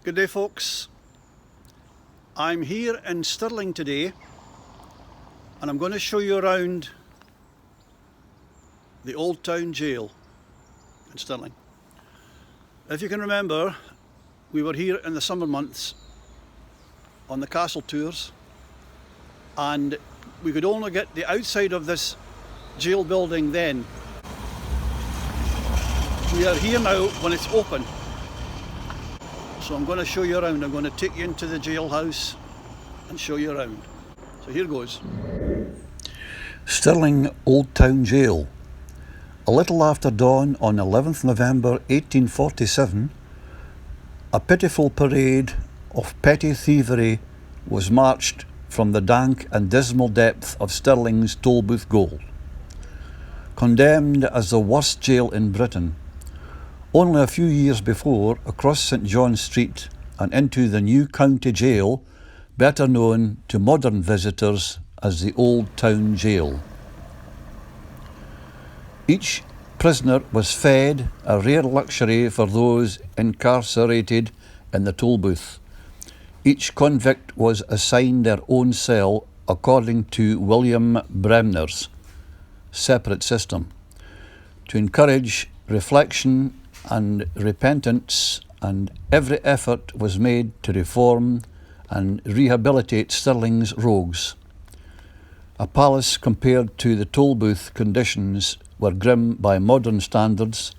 Good day, folks. I'm here in Stirling today and I'm going to show you around the Old Town Jail in Stirling. If you can remember, we were here in the summer months on the castle tours and we could only get the outside of this jail building then. We are here now when it's open. So I'm going to show you around. I'm going to take you into the jailhouse and show you around. So here goes. Stirling Old Town Jail. A little after dawn on 11th November 1847, a pitiful parade of petty thievery was marched from the dank and dismal depth of Stirling's Tolbooth Gaol. Condemned as the worst jail in Britain, only a few years before, across St John Street and into the new county jail, better known to modern visitors as the Old Town Jail. Each prisoner was fed, a rare luxury for those incarcerated in the Tolbooth. Each convict was assigned their own cell according to William Bremner's separate system. To encourage reflection and repentance, and every effort was made to reform and rehabilitate Stirling's rogues. A palace compared to the Tolbooth conditions were grim by modern standards,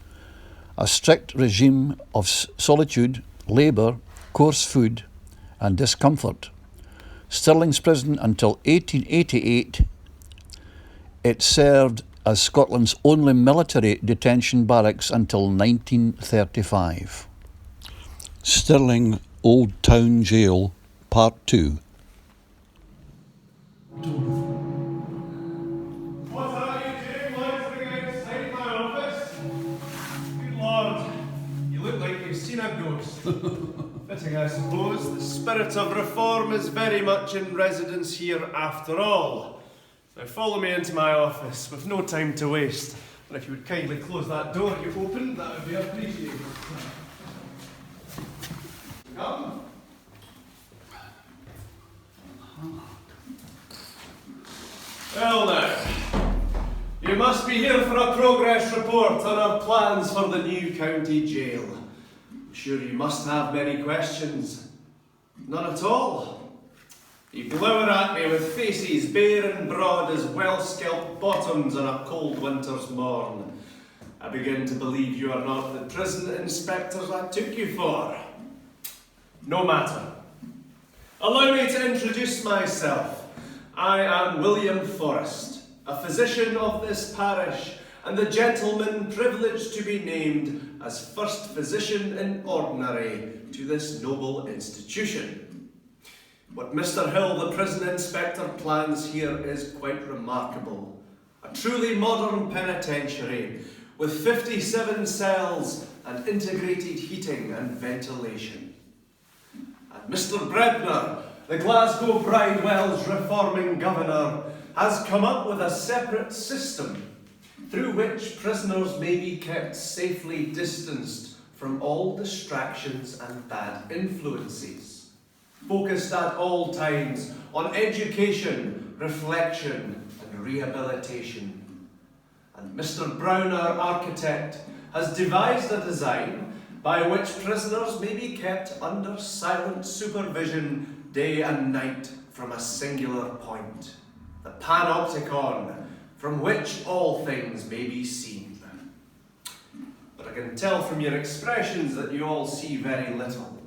a strict regime of solitude, labour, coarse food and discomfort. Stirling's prison until 1888, it served as Scotland's only military detention barracks until 1935. Stirling Old Town Jail, Part 2. What are you doing loitering outside my office? Good Lord, you look like you've seen a ghost. Fitting, I suppose. The spirit of reform is very much in residence here after all. Now follow me into my office, with no time to waste. And if you would kindly close that door you opened, that would be appreciated. Come. Well now, you must be here for a progress report on our plans for the new county jail. I'm sure you must have many questions. None at all. You glower at me with faces bare and broad as well-scalped bottoms on a cold winter's morn. I begin to believe you are not the prison inspectors I took you for. No matter. Allow me to introduce myself. I am William Forrest, a physician of this parish, and the gentleman privileged to be named as first physician in ordinary to this noble institution. What Mr. Hill, the prison inspector, plans here is quite remarkable. A truly modern penitentiary with 57 cells and integrated heating and ventilation. And Mr. Bremner, the Glasgow Bridewell's reforming governor, has come up with a separate system through which prisoners may be kept safely distanced from all distractions and bad influences. Focused at all times on education, reflection and rehabilitation. And Mr. Brown, our architect, has devised a design by which prisoners may be kept under silent supervision day and night from a singular point, the panopticon, from which all things may be seen. But I can tell from your expressions that you all see very little.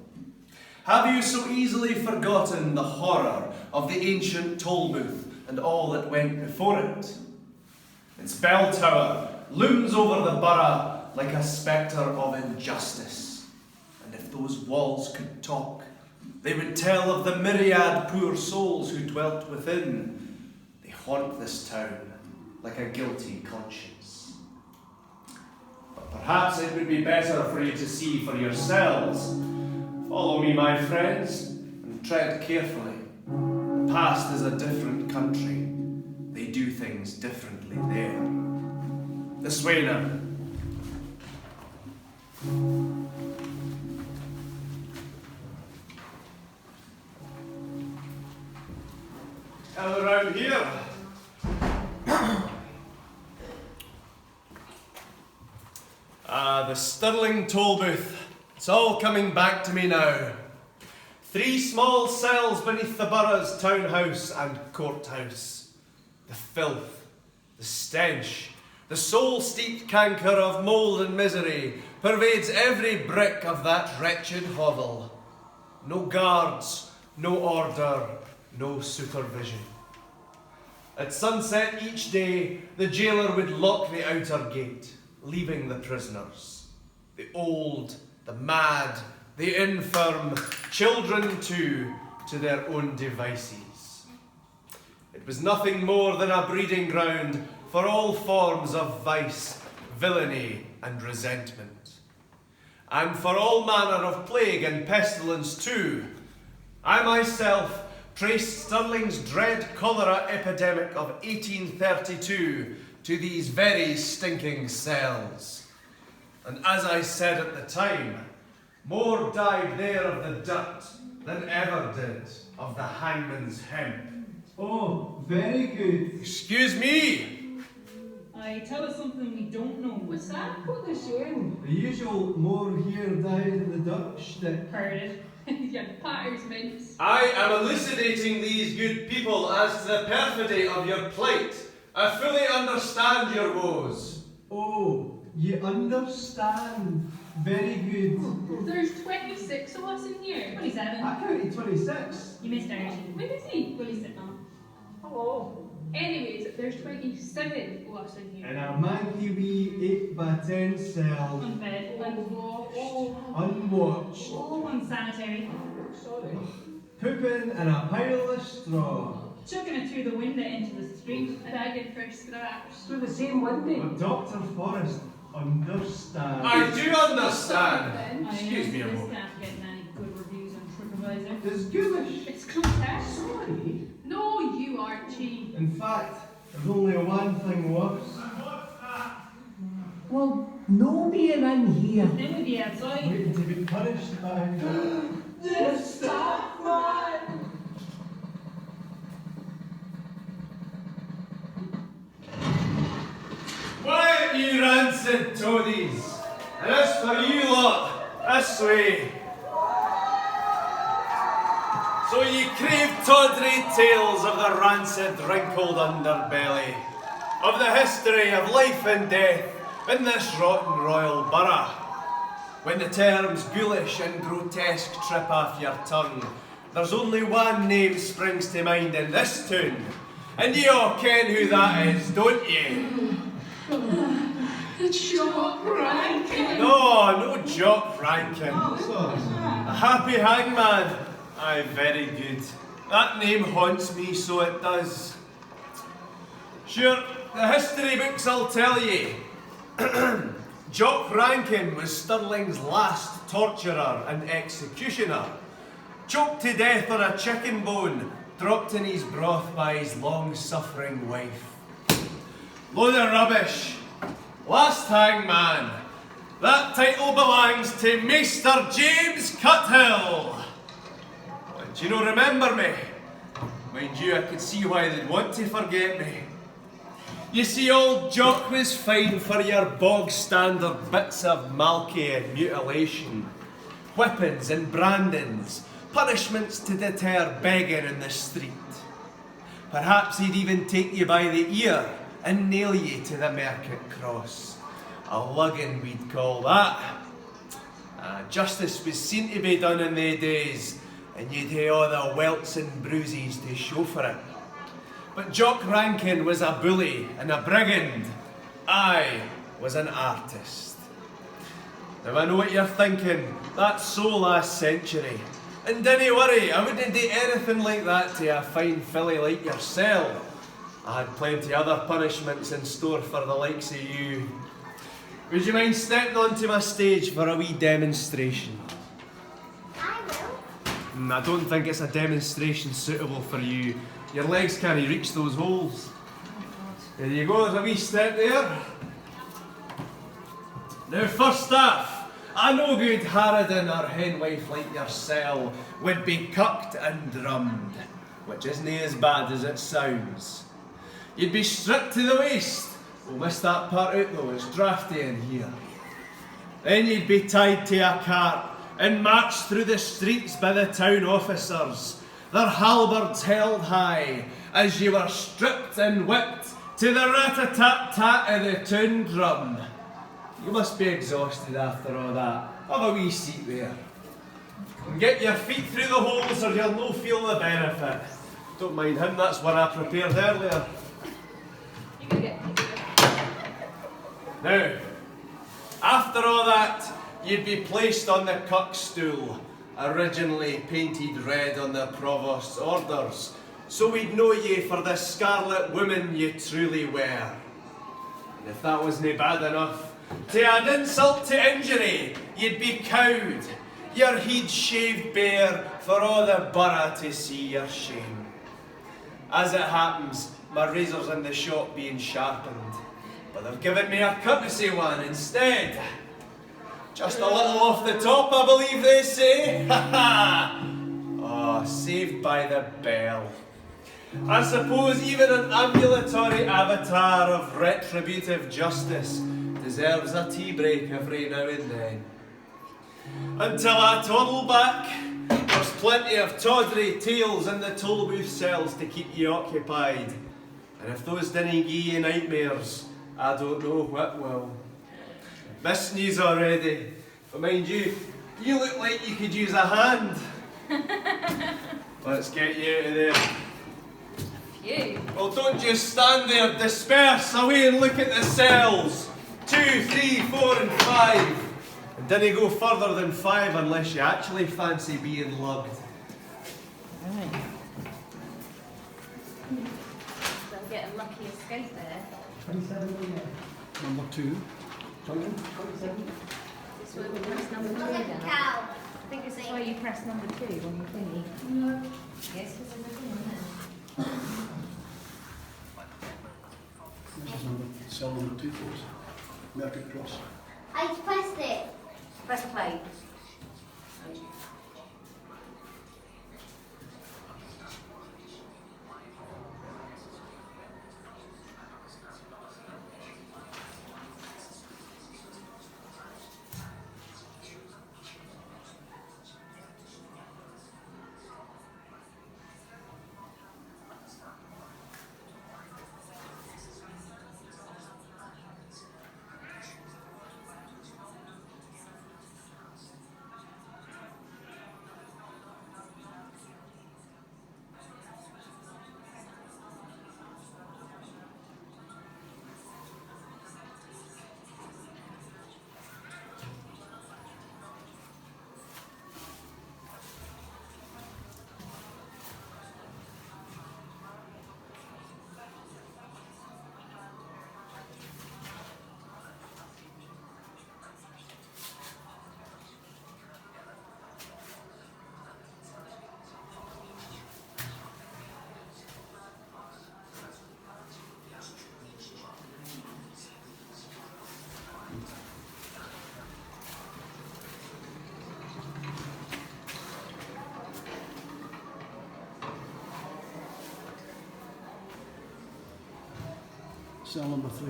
Have you so easily forgotten the horror of the ancient Tolbooth and all that went before it? Its bell tower looms over the borough like a spectre of injustice. And if those walls could talk, they would tell of the myriad poor souls who dwelt within. They haunt this town like a guilty conscience. But perhaps it would be better for you to see for yourselves. Follow me, my friends, and tread carefully. The past is a different country. They do things differently there. This way now. Hell around here. The Stirling toll booth. It's all coming back to me now. 3 small cells beneath the borough's townhouse and courthouse. The filth, the stench, the soul-steeped canker of mould and misery pervades every brick of that wretched hovel. No guards, no order, no supervision. At sunset each day, the jailer would lock the outer gate, leaving the prisoners. The old, the mad, the infirm, children too, to their own devices. It was nothing more than a breeding ground for all forms of vice, villainy and resentment. And for all manner of plague and pestilence too. I myself traced Stirling's dread cholera epidemic of 1832 to these very stinking cells. And as I said at the time, more died there of the dirt than ever did of the hangman's hemp. Oh, very good. Excuse me! Aye, tell us something we don't know. What's that? What are they saying? The usual more here died in the dirt shtick. Heard it. Your patter's mince. I am elucidating these good people as to the perfidy of your plight. I fully understand your woes. Oh, you understand. Very good. There's 26 of us in here. 27. I counted 26. You missed ours. Where is he? Well, he's sitting on. Hello. Anyways, there's 27 of us in here. In a manky wee 8x10 cell, Unfed. unwatched, Unsanitary. Sorry. pooping in a pile of straw. Chucking it through the window into the street. Begging for scraps. Through the same window. But Dr. Forrest understands. I do understand. I Excuse me a this moment. can't get any good reviews on TripAdvisor. It's ghoulish. It's grotesque. Sorry. No, you Archie. In fact, there's only one thing worse. Well, no being in here. Then we'd be outside. Waiting to be punished by The staff man. Quiet, you rancid toadies! And as for you lot, this way. So ye crave tawdry tales of the rancid, wrinkled underbelly, of the history of life and death in this rotten royal borough. When the terms ghoulish and grotesque trip off your tongue, there's only one name springs to mind in this tune, and ye all ken who that is, don't ye? Jock Rankin. No Jock Rankin. Sorry. A happy hangman. Aye, very good. That name haunts me, so it does. Sure, the history books will tell ye. Jock Rankin was Stirling's last torturer and executioner. Choked to death on a chicken bone, dropped in his broth by his long-suffering wife. Load of rubbish. Last hangman. That title belongs to Maester James Cuthill. Do you not remember me? Mind you, I could see why they'd want to forget me. You see, old Jock was fine for your bog-standard bits of malky and mutilation, whippings and brandings, punishments to deter begging in the street. Perhaps he'd even take you by the ear and nail ye to the market cross. A lugging, we'd call that. Justice was seen to be done in they days, and you'd hae all the welts and bruises to show for it. But Jock Rankin was a bully and a brigand. I was an artist. Now I know what you're thinking, that's so last century. And dinna worry, I wouldn't do anything like that to a fine filly like yourself. I had plenty other punishments in store for the likes of you. Would you mind stepping onto my stage for a wee demonstration? I will. I don't think it's a demonstration suitable for you. Your legs can't reach those holes. There you go, there's a wee step there. Now first off, a no good harridan or henwife like yourself would be cucked and drummed. which isn't as bad as it sounds. You'd be stripped to the waist. We'll miss that part out though, it's drafty in here. Then you'd be tied to a cart and marched through the streets by the town officers, their halberds held high, as you were stripped and whipped to the rat-a-tat-tat of the town drum. You must be exhausted after all that. Have a wee seat there. And get your feet through the holes or you'll no feel the benefit. Don't mind him, that's one I prepared earlier. You can get Now, after all that, you'd be placed on the cuck stool, originally painted red on the provost's orders, so we'd know ye for the scarlet woman you truly were. And if that wasn't bad enough, to add insult to injury, you'd be cowed, your head shaved bare for all the borough to see your shame. As it happens, my razor's in the shop being sharpened, but they've given me a courtesy one instead. Just a little off the top, I believe they say. Ha ha! Oh, saved by the bell. I suppose even an ambulatory avatar of retributive justice deserves a tea break every now and then. Until I toddle back, there's plenty of tawdry tales in the toll booth cells to keep you occupied. And if those didn't give you nightmares, I don't know what will. Missing yous already, but mind you, you look like you could use a hand. Let's get you out of there. you. Well, don't just stand there, disperse away and look at the cells. 2, 3, 4 and 5. And didn't go further than 5 unless you actually fancy being lugged. Right. They'll get a lucky escape there. 27 again. Number 2. 27. This way we press number 2 Look at the then. cow. I think this is why you press number 2 when you thingy. No. Yes, because there's a thing on there. This is cell number 2, folks. Mercury Cross. I pressed it. Press play. Cell number 3.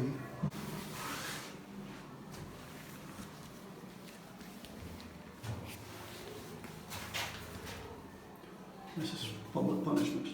This is public punishment.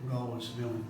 Raw and civilian.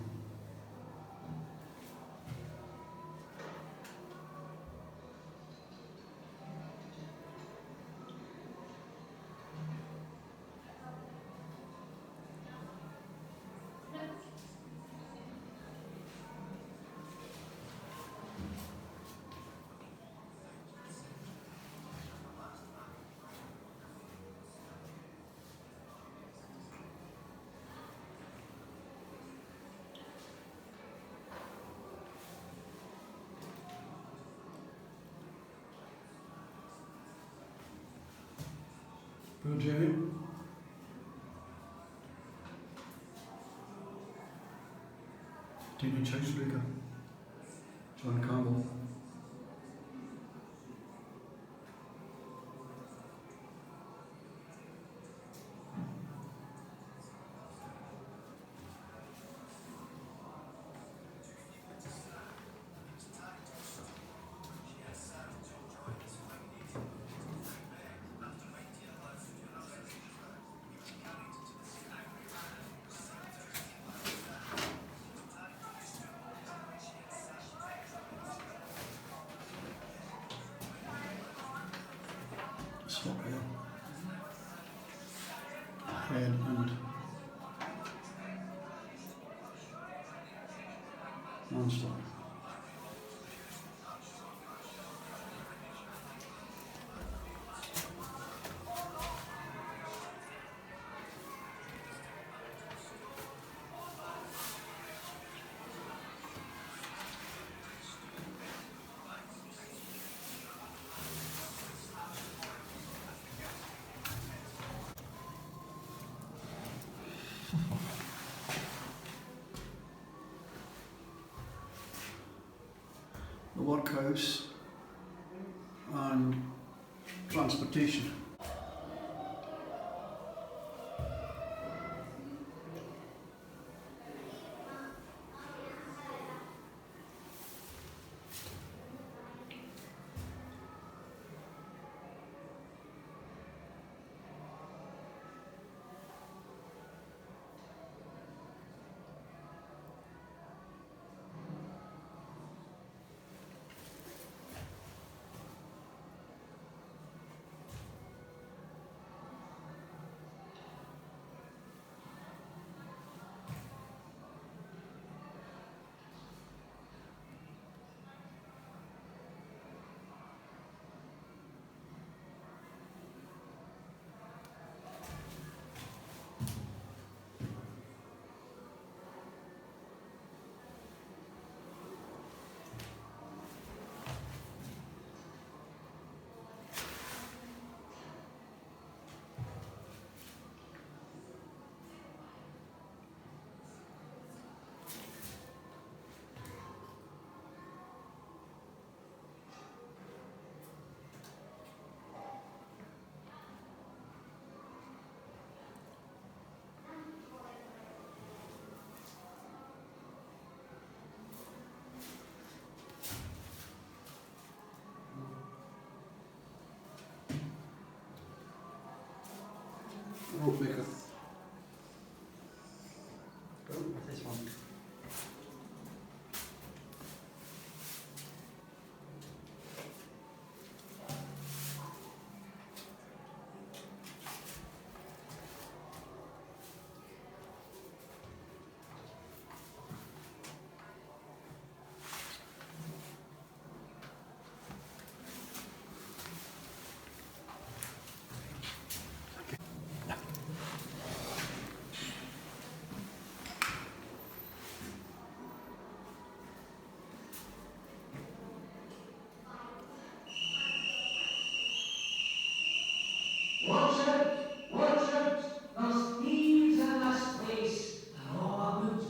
Poor Jerry. Teenage housebreaker. John Campbell. Stop here. Head and non-stop. The workhouse and transportation. Rope maker. Oh, this one. Watch out! Watch out! There's thieves in this place, and all about.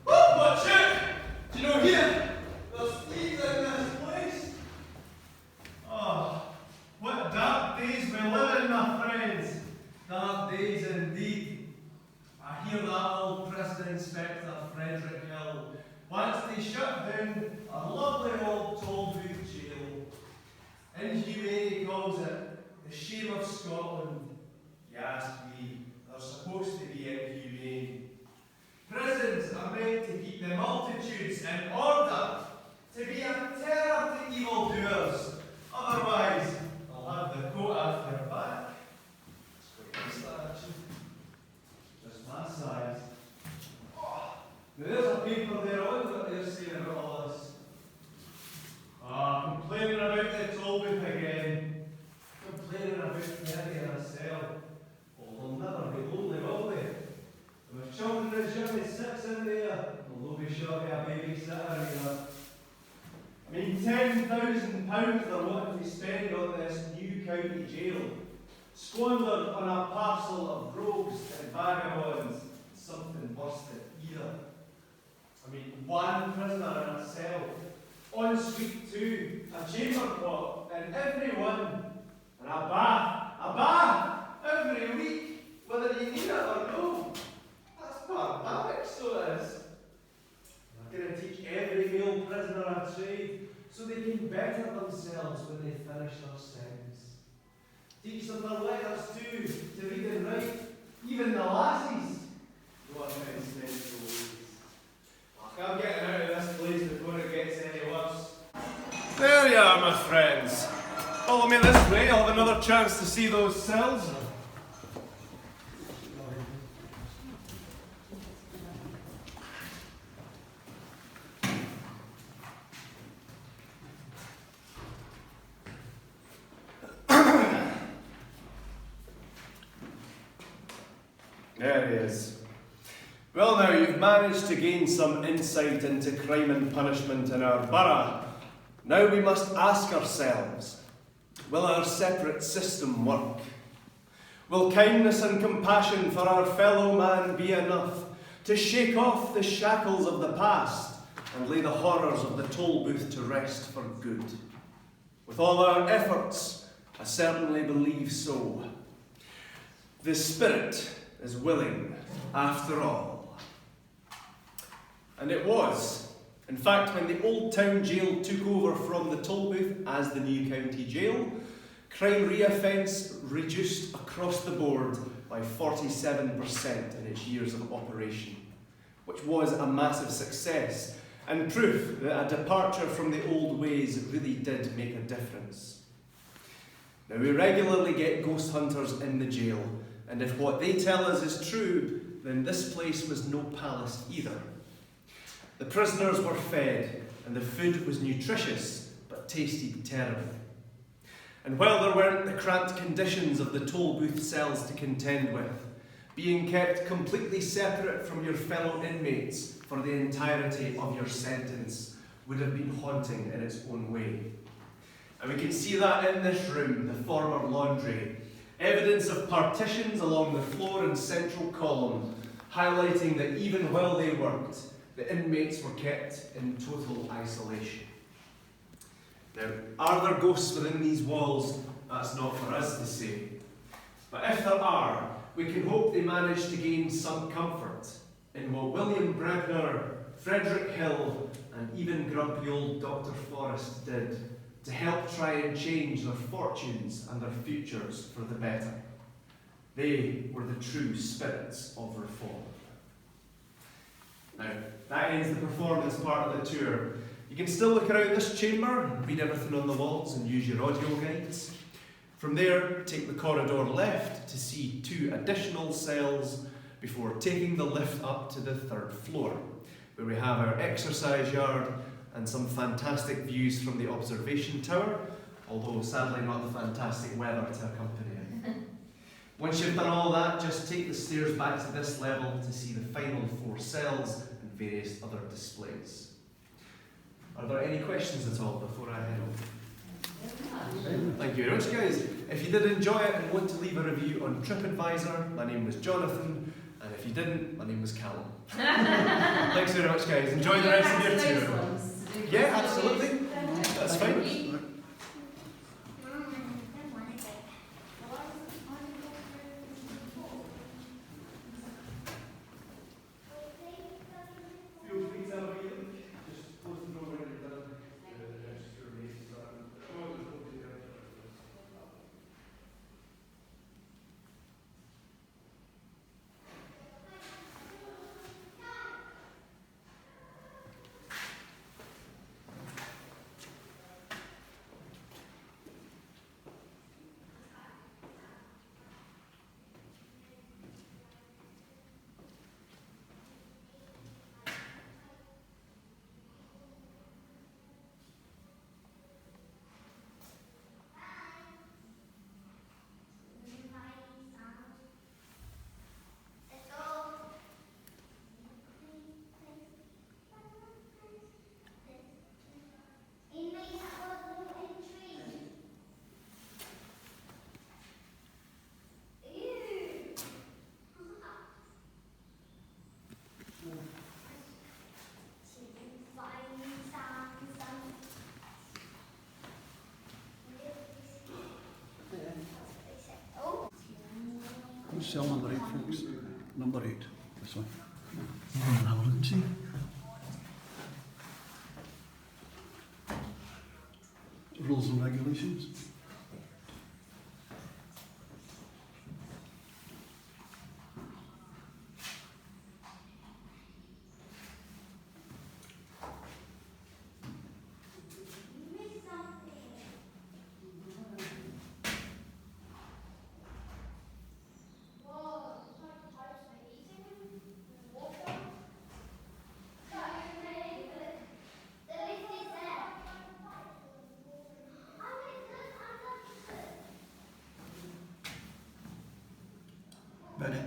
Watch out! Do you know here? There's thieves in this place. Oh, what dark days we live in, my friends. Dark days indeed. I hear that old prison inspector Frederick Hill wants to shut down a lovely old toll booth jail. Inhumane he calls it, the shame of Scotland. You ask me, they're supposed to be inhumane. Prisons are meant to keep the multitudes in order, to be a terror to evildoers. Otherwise, they'll have the coat off their back. It's quite nice that actually. Just my size. Oh, now there's a paper there, I wonder what they're saying about all this. Complaining about the toll booth again. Complaining about 30 in a cell. Oh, they'll never be lonely, will they? And with children as young as 6 in there, they'll be sure to be a babysitter either. I mean, £10,000 they're wanting to spend on this new county jail, squandered on a parcel of rogues and vagabonds, something worse than either. I mean, one prisoner in a cell, en suite 2, a chamber pot, and everyone, and a bath every week, whether you need it or no. That's barbaric, so it is. I'm going to teach every male prisoner a trade so they can better themselves when they finish their sentence. Teach them their letters too, to read and write, even the lassies. What nonsense. I'm getting out of this place before it gets any worse. There you are, my friends. Follow me this way, I'll have another chance to see those cells. There he is. Well now, you've managed to gain some insight into crime and punishment in our borough. Now we must ask ourselves, will our separate system work? Will kindness and compassion for our fellow man be enough to shake off the shackles of the past and lay the horrors of the toll booth to rest for good? With all our efforts, I certainly believe so. The spirit is willing, after all. And it was. In fact, when the Old Town Jail took over from the toll booth as the new county jail, crime re-offence reduced across the board by 47% in its years of operation, which was a massive success and proof that a departure from the old ways really did make a difference. Now, we regularly get ghost hunters in the jail, and if what they tell us is true, then this place was no palace either. The prisoners were fed, and the food was nutritious, but tasted terrible. And while there weren't the cramped conditions of the toll booth cells to contend with, being kept completely separate from your fellow inmates for the entirety of your sentence would have been haunting in its own way. And we can see that in this room, the former laundry. Evidence of partitions along the floor and central column, highlighting that even while they worked, the inmates were kept in total isolation. Now, are there ghosts within these walls? That's not for us to say. But if there are, we can hope they managed to gain some comfort in what William Bregner, Frederick Hill, and even grumpy old Dr. Forrest did to help try and change their fortunes and their futures for the better. They were the true spirits of reform. Now, that ends the performance part of the tour. You can still look around this chamber, read everything on the walls and use your audio guides. From there, take the corridor left to see 2 additional cells before taking the lift up to the 3rd floor, where we have our exercise yard and some fantastic views from the observation tower, although sadly not the fantastic weather to accompany it. Once you've done all that, just take the stairs back to this level to see the final 4 cells and various other displays. Are there any questions at all before I head off? Thank you very much, guys. If you did enjoy it and want to leave a review on TripAdvisor, my name was Jonathan, and if you didn't, my name was Callum. Thanks very much, guys. Enjoy the rest of your tour. Yeah, absolutely. That's fine. Cell number 8, folks. Number 8. This one. Have a look and see. Rules and regulations. Ready?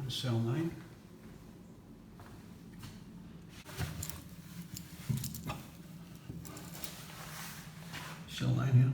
And cell 9. Cell 9 here.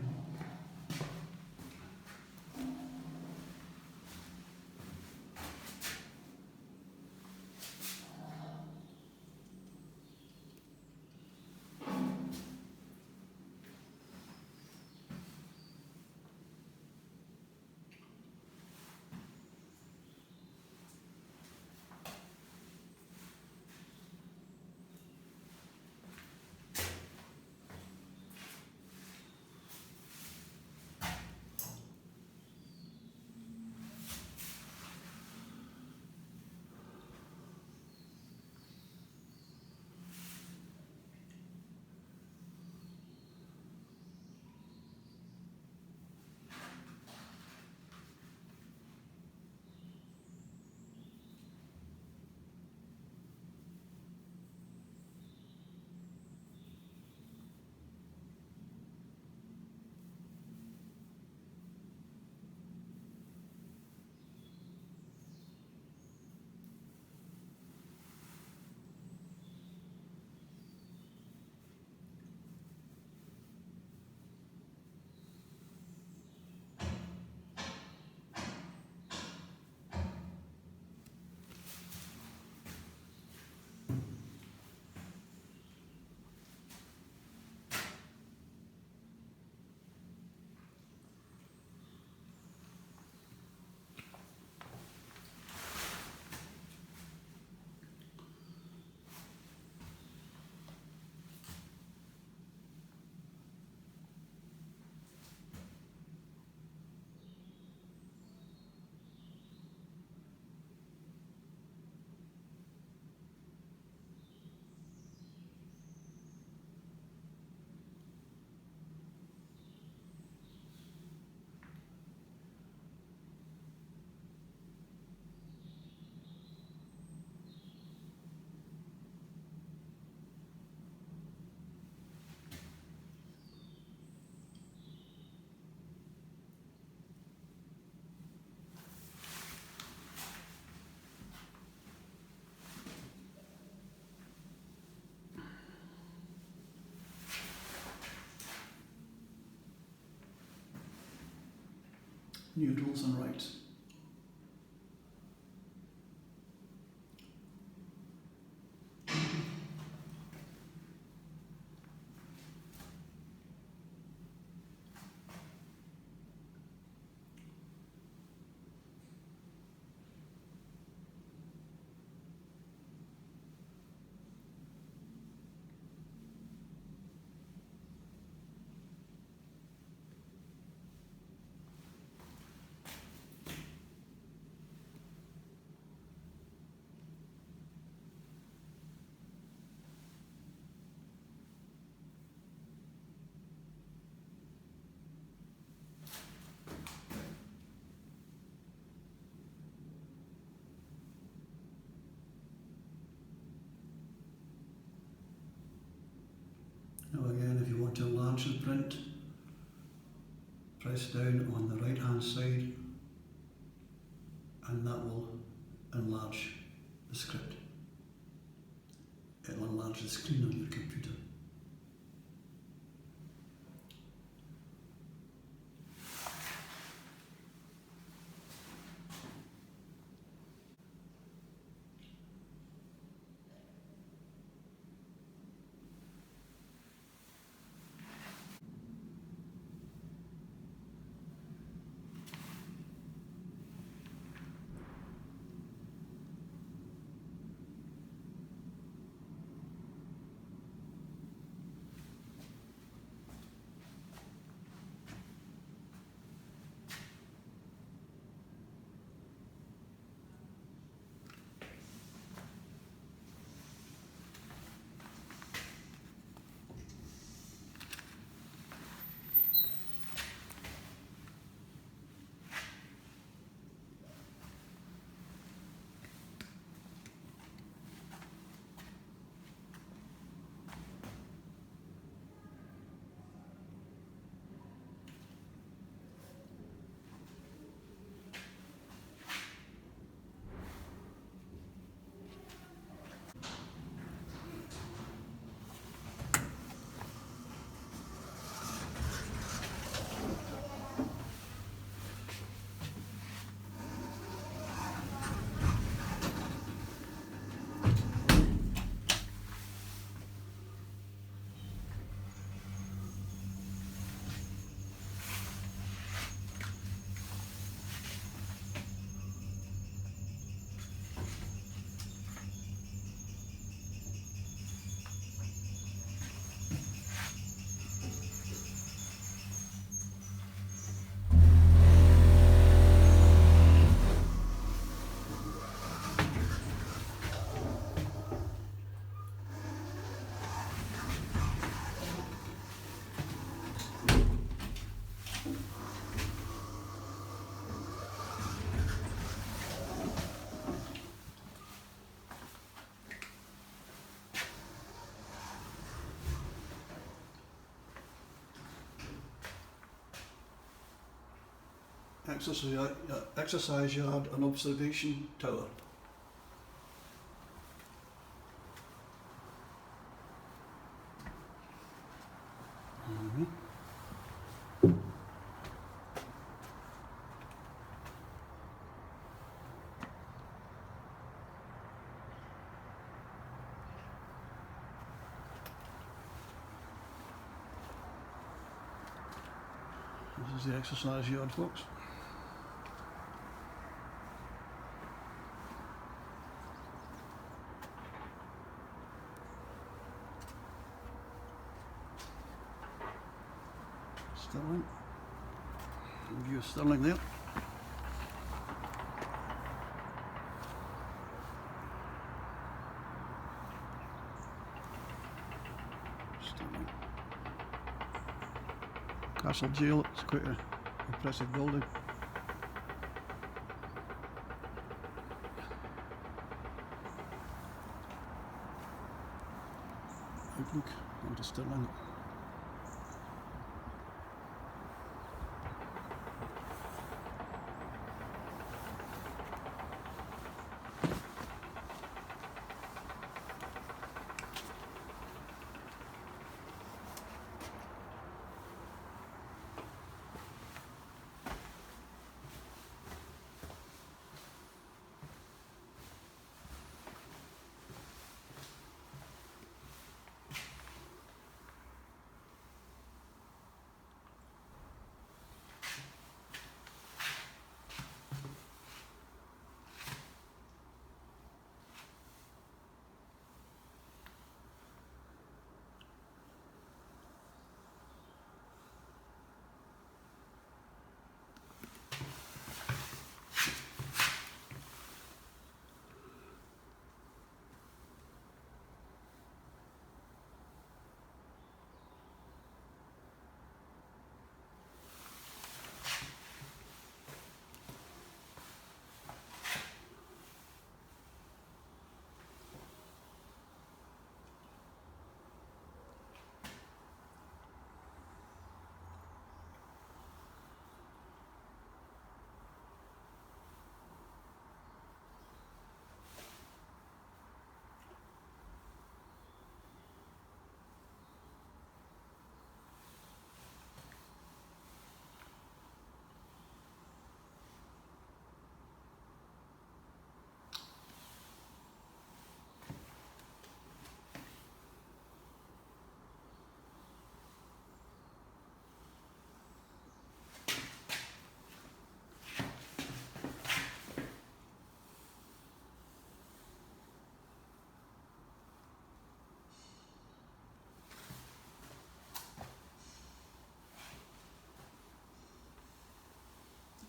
new rules and rights. Now again, if you want to enlarge the print, press down on the right hand side and that will enlarge the script. It will enlarge the screen on your computer. Exercise yard and observation tower. This is the exercise yard, folks. Stirling. View of Stirling there. Stirling Castle Jail, it's quite an impressive building. Outlook onto Stirling.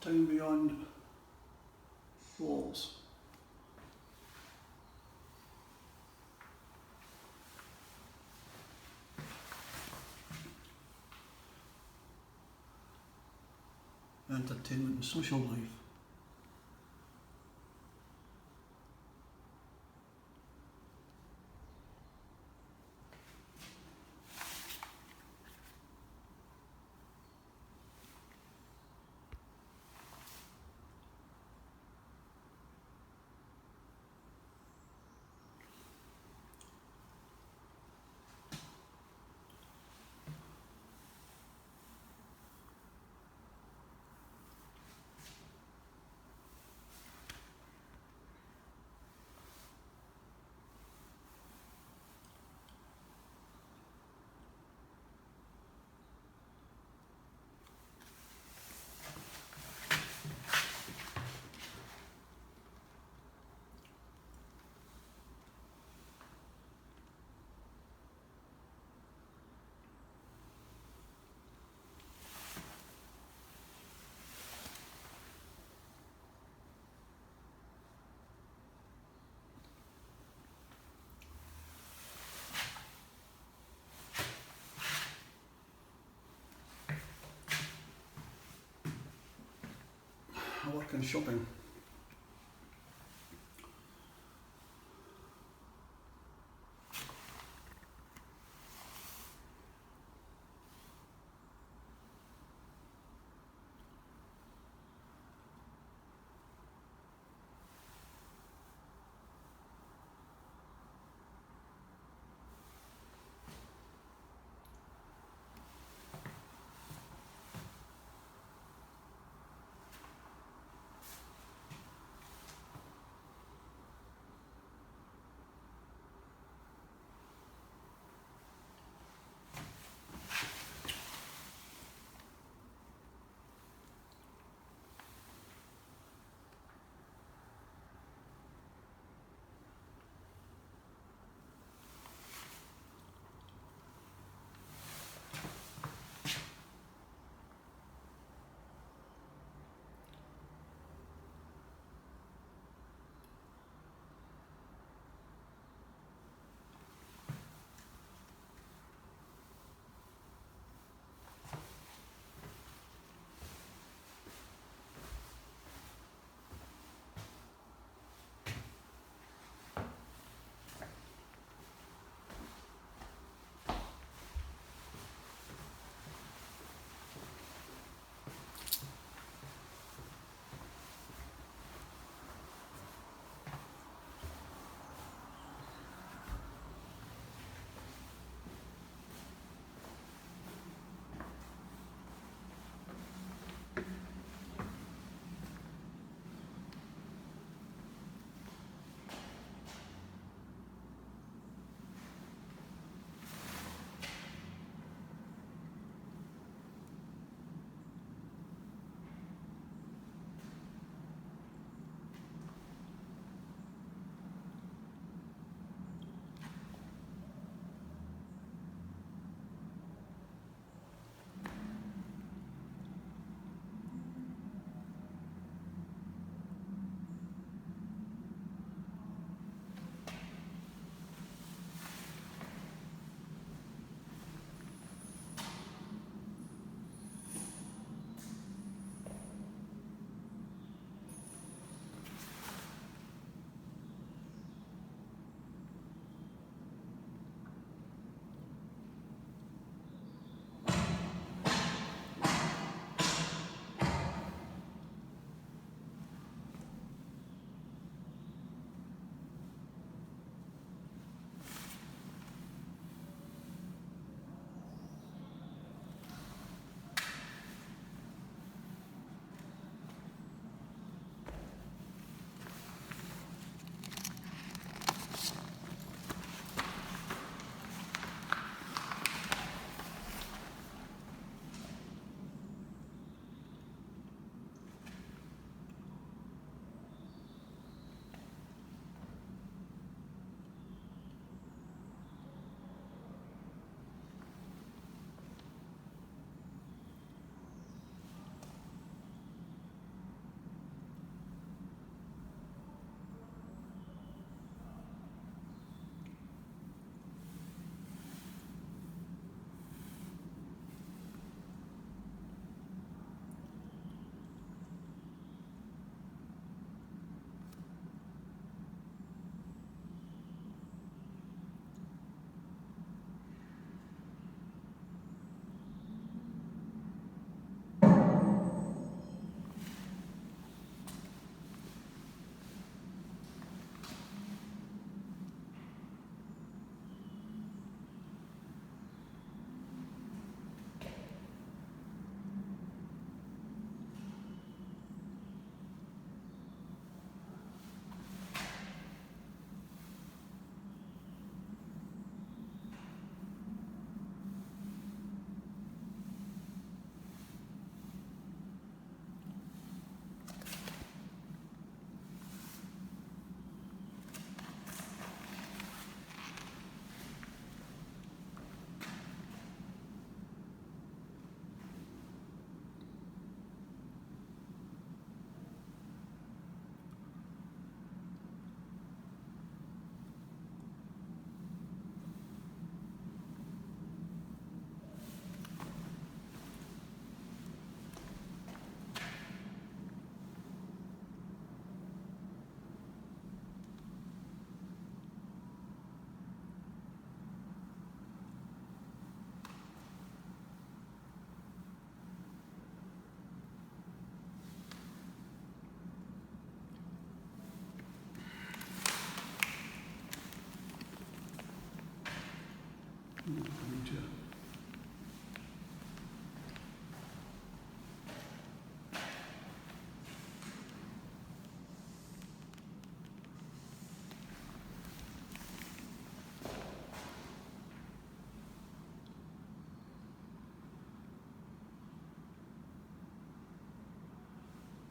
Town beyond walls. Entertainment and social life. I work in shopping.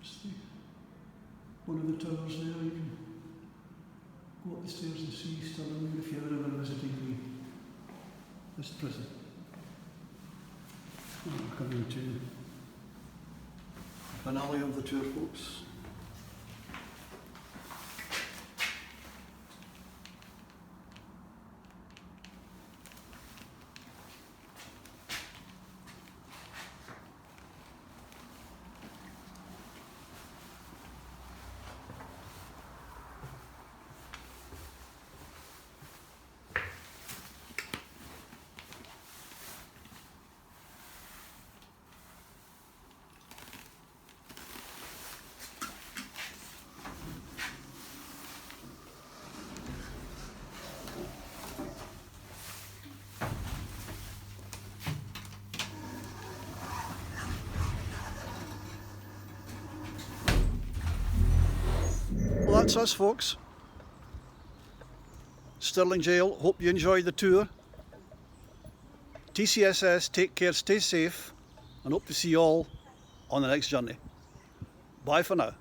It's one of the towers there. You can go up the stairs and see Stirling if you're ever visiting this prison. We're coming to the finale of the tour, folks. Well, that's us, folks. Stirling Jail. Hope you enjoyed the tour. TCSS, take care, stay safe, and hope to see you all on the next journey. Bye for now.